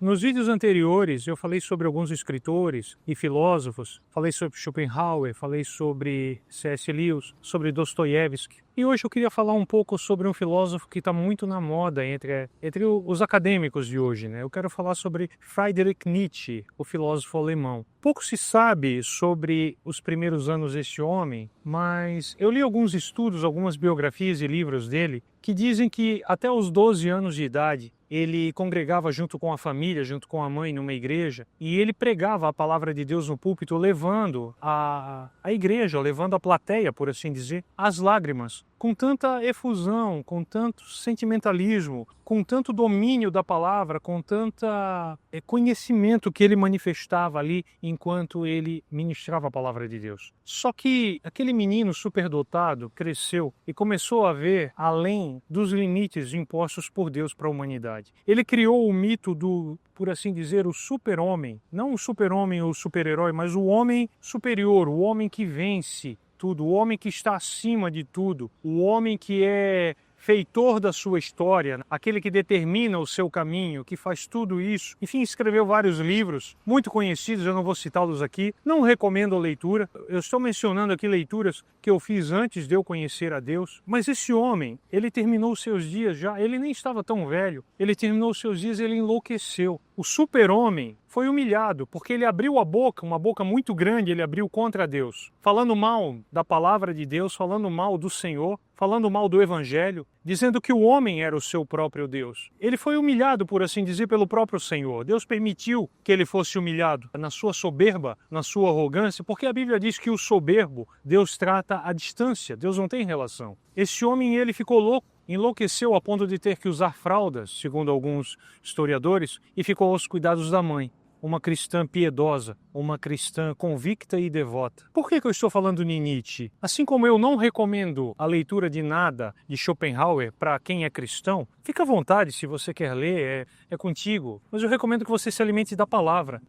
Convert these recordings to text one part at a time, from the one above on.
Nos vídeos anteriores eu falei sobre alguns escritores e filósofos, falei sobre Schopenhauer, falei sobre C.S. Lewis, sobre Dostoiévski. E hoje eu queria falar um pouco sobre um filósofo que está muito na moda entre os acadêmicos de hoje, né? Eu quero falar sobre Friedrich Nietzsche, o filósofo alemão. Pouco se sabe sobre os primeiros anos deste homem, mas eu li alguns estudos, algumas biografias e livros dele, que dizem que até os 12 anos de idade ele congregava junto com a família, junto com a mãe numa igreja, e ele pregava a palavra de Deus no púlpito, levando a igreja, levando a plateia, por assim dizer, às lágrimas, com tanta efusão, com tanto sentimentalismo, com tanto domínio da palavra, com tanta conhecimento que ele manifestava ali enquanto ele ministrava a palavra de Deus. Só que aquele menino superdotado cresceu e começou a ver além dos limites impostos por Deus para a humanidade. Ele criou o mito do, por assim dizer, o super-homem, não o super-homem ou o super-herói, mas o homem superior, o homem que vence tudo, o homem que está acima de tudo, o homem que é feitor da sua história, aquele que determina o seu caminho, que faz tudo isso. Enfim, escreveu vários livros muito conhecidos, eu não vou citá-los aqui, não recomendo a leitura. Eu estou mencionando aqui leituras que eu fiz antes de eu conhecer a Deus, mas esse homem, ele terminou os seus dias já, ele nem estava tão velho, ele terminou os seus dias, ele enlouqueceu. O super-homem foi humilhado, porque ele abriu a boca, uma boca muito grande, ele abriu contra Deus, falando mal da palavra de Deus, falando mal do Senhor, falando mal do Evangelho, dizendo que o homem era o seu próprio Deus. Ele foi humilhado, por assim dizer, pelo próprio Senhor. Deus permitiu que ele fosse humilhado na sua soberba, na sua arrogância, porque a Bíblia diz que o soberbo Deus trata à distância, Deus não tem relação. Esse homem, ele ficou louco, enlouqueceu a ponto de ter que usar fraldas, segundo alguns historiadores, e ficou aos cuidados da mãe, uma cristã piedosa, uma cristã convicta e devota. Por que eu estou falando de Nietzsche? Assim como eu não recomendo a leitura de nada de Schopenhauer para quem é cristão, fica à vontade se você quer ler, é contigo. Mas eu recomendo que você se alimente da palavra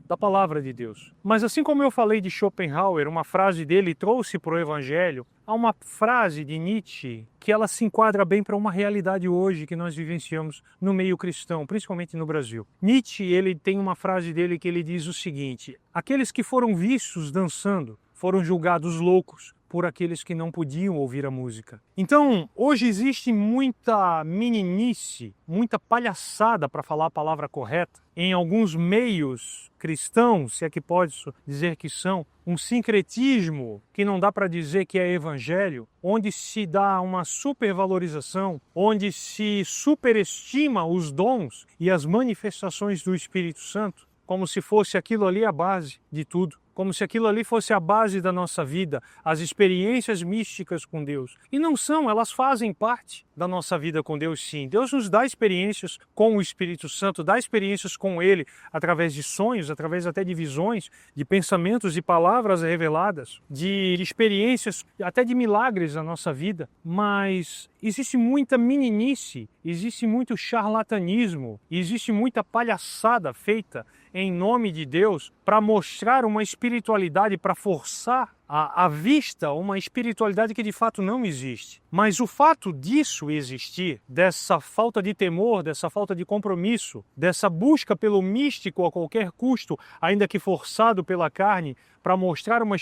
de Deus. Mas assim como eu falei de Schopenhauer, uma frase dele trouxe para o Evangelho, há uma frase de Nietzsche que ela se enquadra bem para uma realidade hoje que nós vivenciamos no meio cristão, principalmente no Brasil. Nietzsche, ele tem uma frase dele que ele diz o seguinte: aqueles que foram vistos dançando foram julgados loucos por aqueles que não podiam ouvir a música. Então, hoje existe muita meninice, muita palhaçada, para falar a palavra correta, em alguns meios cristãos, se é que pode dizer que são, um sincretismo que não dá para dizer que é evangelho, onde se dá uma supervalorização, onde se superestima os dons e as manifestações do Espírito Santo, como se fosse aquilo ali a base de tudo. Como se aquilo ali fosse a base da nossa vida, as experiências místicas com Deus. E não são, elas fazem parte da nossa vida com Deus, sim. Deus nos dá experiências com o Espírito Santo, dá experiências com Ele através de sonhos, através até de visões, de pensamentos e palavras reveladas, de experiências, até de milagres na nossa vida. Mas existe muita meninice, existe muito charlatanismo, existe muita palhaçada feita em nome de Deus para mostrar uma espiritualidade, para forçar à vista uma espiritualidade que de fato não existe. Mas o fato disso existir, dessa falta de temor, dessa falta de compromisso, dessa busca pelo místico a qualquer custo, ainda que forçado pela carne, para mostrar uma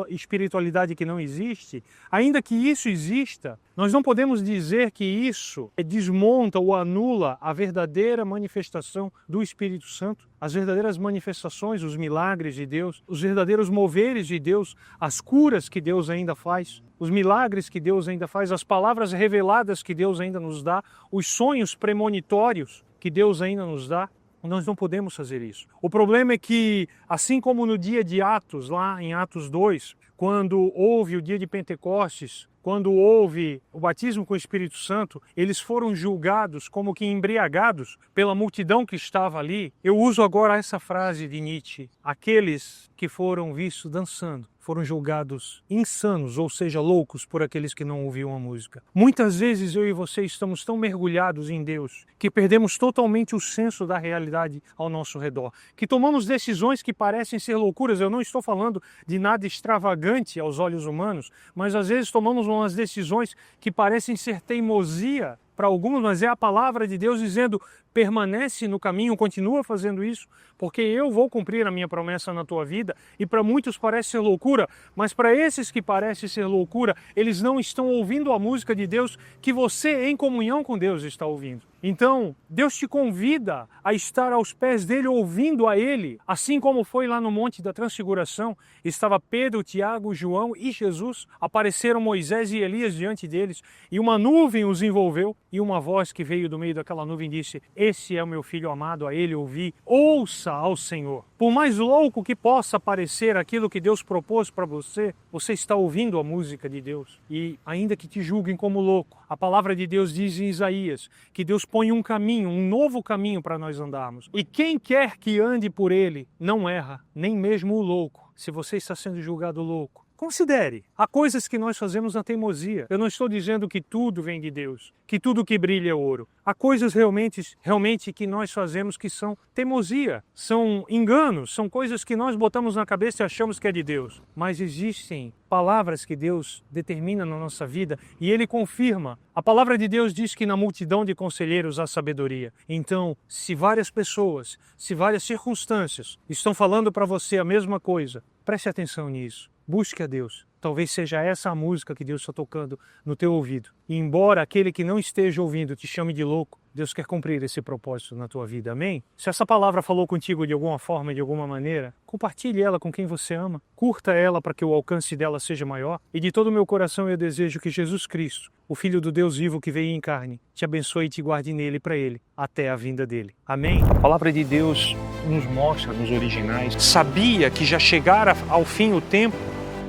espiritualidade que não existe, ainda que isso exista, nós não podemos dizer que isso desmonta ou anula a verdadeira manifestação do Espírito Santo, as verdadeiras manifestações, os milagres de Deus, os verdadeiros moveres de Deus, as curas que Deus ainda faz, os milagres que Deus ainda faz, as palavras reveladas que Deus ainda nos dá, os sonhos premonitórios que Deus ainda nos dá. Nós não podemos fazer isso. O problema é que, assim como no dia de Atos, lá em Atos 2, quando houve o dia de Pentecostes, quando houve o batismo com o Espírito Santo, eles foram julgados como que embriagados pela multidão que estava ali. Eu uso agora essa frase de Nietzsche: aqueles que foram vistos dançando foram julgados insanos, ou seja, loucos, por aqueles que não ouviam a música. Muitas vezes eu e você estamos tão mergulhados em Deus que perdemos totalmente o senso da realidade ao nosso redor, que tomamos decisões que parecem ser loucuras. Eu não estou falando de nada extravagante aos olhos humanos, mas às vezes tomamos umas decisões que parecem ser teimosia para alguns, mas é a palavra de Deus dizendo: permanece no caminho, continua fazendo isso, porque eu vou cumprir a minha promessa na tua vida. E para muitos parece ser loucura, mas para esses que parece ser loucura, eles não estão ouvindo a música de Deus que você, em comunhão com Deus, está ouvindo. Então, Deus te convida a estar aos pés dele, ouvindo a ele, assim como foi lá no Monte da Transfiguração. Estava Pedro, Tiago, João e Jesus, apareceram Moisés e Elias diante deles, e uma nuvem os envolveu, e uma voz que veio do meio daquela nuvem disse: esse é o meu filho amado, a ele ouvi, ouça ao Senhor. Por mais louco que possa parecer aquilo que Deus propôs para você, você está ouvindo a música de Deus. E ainda que te julguem como louco, a palavra de Deus diz em Isaías que Deus põe um caminho, um novo caminho para nós andarmos. E quem quer que ande por ele não erra, nem mesmo o louco. Se você está sendo julgado louco, considere, há coisas que nós fazemos na teimosia. Eu não estou dizendo que tudo vem de Deus, que tudo que brilha é ouro. Há coisas realmente que nós fazemos que são teimosia, são enganos, são coisas que nós botamos na cabeça e achamos que é de Deus. Mas existem palavras que Deus determina na nossa vida e Ele confirma. A palavra de Deus diz que na multidão de conselheiros há sabedoria. Então, se várias pessoas, se várias circunstâncias estão falando para você a mesma coisa, preste atenção nisso. Busque a Deus. Talvez seja essa a música que Deus está tocando no teu ouvido. E embora aquele que não esteja ouvindo te chame de louco, Deus quer cumprir esse propósito na tua vida. Amém? Se essa palavra falou contigo de alguma forma, de alguma maneira, compartilhe ela com quem você ama. Curta ela para que o alcance dela seja maior. E de todo o meu coração eu desejo que Jesus Cristo, o Filho do Deus vivo que veio em carne, te abençoe e te guarde nele e para ele, até a vinda dele. Amém? A palavra de Deus nos mostra nos originais. Sabia que já chegara ao fim o tempo,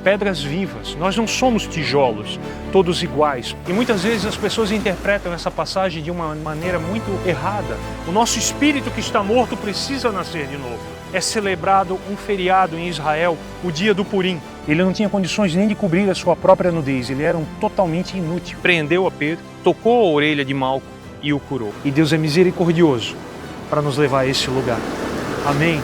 pedras vivas. Nós não somos tijolos, todos iguais. E muitas vezes as pessoas interpretam essa passagem de uma maneira muito errada. O nosso espírito que está morto precisa nascer de novo. É celebrado um feriado em Israel, o dia do Purim. Ele não tinha condições nem de cobrir a sua própria nudez, ele era totalmente inútil. Prendeu a Pedro, tocou a orelha de Malco e o curou. E Deus é misericordioso para nos levar a esse lugar. Amém?